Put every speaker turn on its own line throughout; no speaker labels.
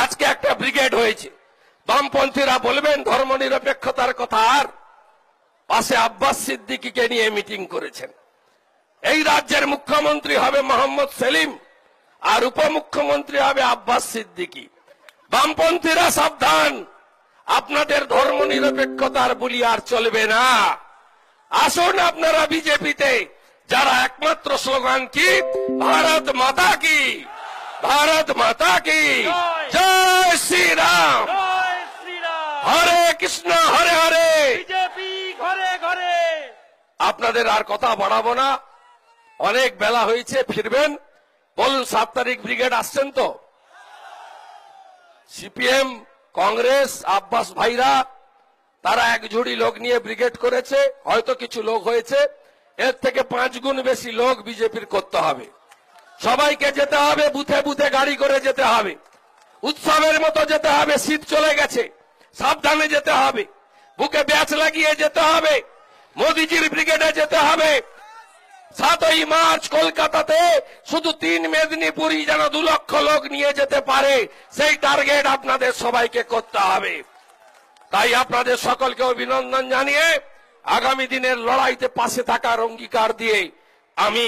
আজকে একটা ব্রিগেড হয়েছে। বামপন্থীরা বলবেন ধর্মনিরপেক্ষতার কথা, আর পাশে আব্বাস সিদ্দিকীকে নিয়ে মিটিং করেছেন। এই রাজ্যের মুখ্যমন্ত্রী হবে মোহাম্মদ সেলিম, আর উপমুখ্যমন্ত্রী হবে আব্বাস সিদ্দিকী। বামপন্থীরা সাবধান, আপনাদের ধর্মনিরপেক্ষতার বলি আর চলবে না। আসুন আপনারা বিজেপিতে, যারা একমাত্র স্লোগান কি ভারত মাতা কি, ভারত মাতা কি, জয় শ্রীরাম, হরে কৃষ্ণ হরে হরে,
বিজেপি ঘরে ঘরে।
আপনাদের আর কথা বাড়াবো না, অনেক বেলা হয়েছে, ফিরবেন। বলুন 7 তারিখ ব্রিগেড আসছেন তো? সিপিএম, কংগ্রেস, আব্বাস ভাইরা তারা এক ঝুড়ি লোক নিয়ে ব্রিগেড করেছে। হয়তো কিছু লোক হয়েছে, এর থেকে 5 গুণ বেশি লোক বিজেপির করতে হবে। সবাইকে যেতে হবে, বুথে বুথে গাড়ি করে যেতে হবে, উৎসবের মতো যেতে হবে। শীত চলে গেছে, সাবধানে যেতে হবে, বুকে ব্যাচ লাগিয়ে যেতে হবে, মোদিজির ব্রিগেডে যেতে হবে। 7ই মার্চ কলকাতাতে শুধু 3 মেদিনীপুরই যেন 2 লক্ষ লোক নিয়ে যেতে পারে, সেই টার্গেট আপনাদের সবাইকে করতে হবে। তাই আপনাদের সকলকে অভিনন্দন জানিয়ে আগামী দিনের লড়াইতে পাশে থাকার অঙ্গীকার দিয়ে আমি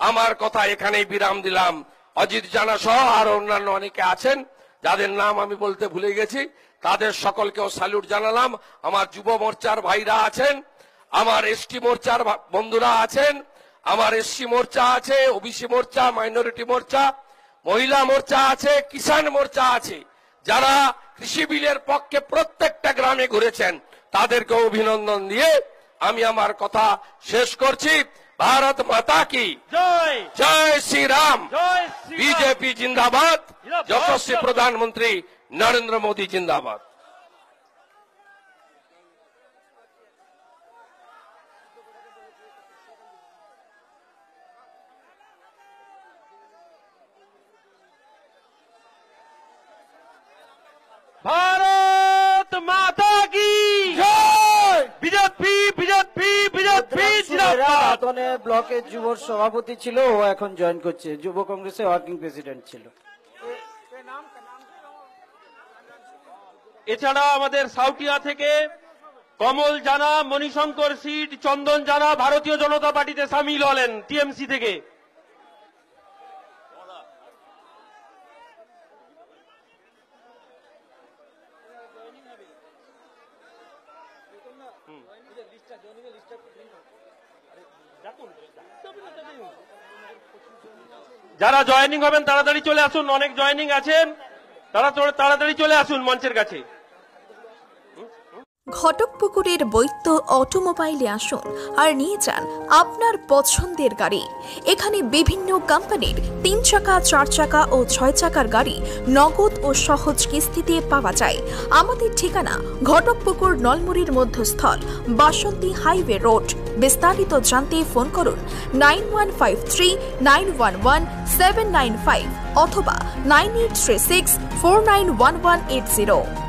আমার কথা এখানেই বিরাম দিলাম। অজিত জানা সহ আর অন্যান্য অনেকে আছেন যাদের নাম আমি বলতে ভুলে গেছি, তাদের সকলকেও স্যালুট জানালাম। আমার যুব মোর্চার ভাইরা আছেন, আমার এসটি মোর্চার বন্ধুরা আছেন, আমার এসসি মোর্চা আছে, ওবিসি মোর্চা, মাইনরিটি মোর্চা, মহিলা মোর্চা আছে, কিষাণ মোর্চা আছে, যারা কৃষি বিলের পক্ষে প্রত্যেকটা গ্রামে ঘুরেছেন, তাদেরকে অভিনন্দন দিয়ে আমি আমার কথা শেষ করছি। ভারত মাতা কি
জয়,
জয় শ্রীরাম,
জয় শ্রীরাম।
বিজেপি জিন্দাবাদ, যশস্বী প্রধানমন্ত্রী নরেন্দ্র মোদী জিন্দাবাদ।
ভারত মাতা কি
জয়।
বিজেপি বিজেপি বিজেপি জিন্দাবাদ।
ব্লকের যুব সভাপতি ছিল, ও এখন জয়েন করছে, যুব কংগ্রেসের ওয়ার্কিং প্রেসিডেন্ট ছিল।
এছাড়া আমাদের সাউটিয়া থেকে কমল জানা, মণিশঙ্কর সিট, চন্দন জানা ভারতীয় জনতা পার্টিতে সামিল হলেন টিএমসি থেকে। যারা জয়েনিং হবেন তাড়াতাড়ি চলে আসুন, অনেক জয়েনিং আছেন, তারা তাড়াতাড়ি চলে আসুন মঞ্চের কাছে।
ঘটকপুকুরের বৈদ্য অটোমোবাইলে আসুন আর নিয়ে যান আপনার পছন্দের গাড়ি। এখানে বিভিন্ন কোম্পানির 3 চাকা, 4 চাকা ও 6 চাকার গাড়ি নগদ ও সহজ কিস্তিতে পাওয়া যায়। আমাদের ঠিকানা ঘটকপুকুর নলমুড়ির মধ্যস্থল, বাসন্তী হাইওয়ে রোড। বিস্তারিত জানতে ফোন করুন 9153911795 অথবা 9836491180।